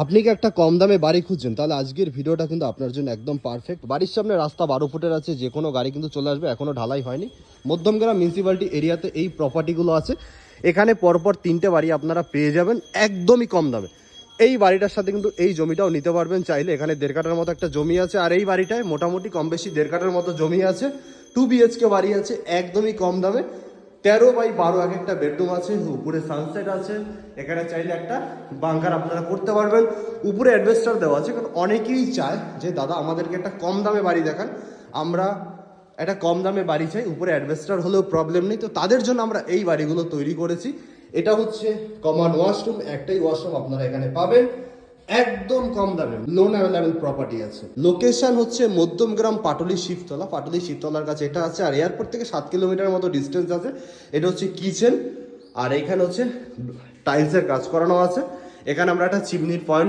আপনি কি একটা কম দামে বাড়ি খুঁজছেন, তাহলে আজকের ভিডিওটা কিন্তু আপনার জন্য একদম পারফেক্ট। বাড়ির সামনে রাস্তা 12 ফুটের আছে, যে কোনো গাড়ি কিন্তু চলে আসবে, এখনও ঢালাই হয়নি। মধ্যমগ্রাম মিউনিসিপ্যালিটি এরিয়াতে এই প্রপার্টিগুলো আছে। এখানে পরপর 3টে বাড়ি আপনারা পেয়ে যাবেন একদমই কম দামে। এই বাড়িটার সাথে কিন্তু এই জমিটাও নিতে পারবেন চাইলে। এখানে 1.5 কাঠার মতো একটা জমি আছে, আর এই বাড়িটায় মোটামুটি কম বেশি 1.5 কাঠার মতো জমি আছে। 2 BHK বাড়ি আছে একদমই কম দামে। 13x12 এক একটা বেডরুম আছে, উপরে সানসেট আছে। এখানে চাইলে একটা বাংকার আপনারা করতে পারবেন। উপরে অ্যাডভেস্টার দেওয়া আছে, কারণ অনেকেই চায় যে দাদা আমাদেরকে একটা কম দামে বাড়ি দেখান, আমরা একটা কম দামে বাড়ি চাই, উপরে অ্যাডভেস্টার হলেও প্রবলেম নেই। তো তাদের জন্য আমরা এই বাড়িগুলো তৈরি করেছি। এটা হচ্ছে কমন ওয়াশরুম, একটাই ওয়াশরুম আপনারা এখানে পাবেন একদম কম দামে। লোন অ্যাভেলেবেল প্রপার্টি আছে। লোকেশন হচ্ছে মধ্যমগ্রাম পাটুলি শিবতলা, পাটুলি শিবতলার কাছে এটা আছে। আর এয়ারপোর্ট থেকে 7 কিলোমিটার মতো ডিস্টেন্স আছে। এটা হচ্ছে কিচেন, আর এখানে হচ্ছে টাইলসের কাজ করানো আছে। এখানে আমরা একটা চিমনির পয়েন্ট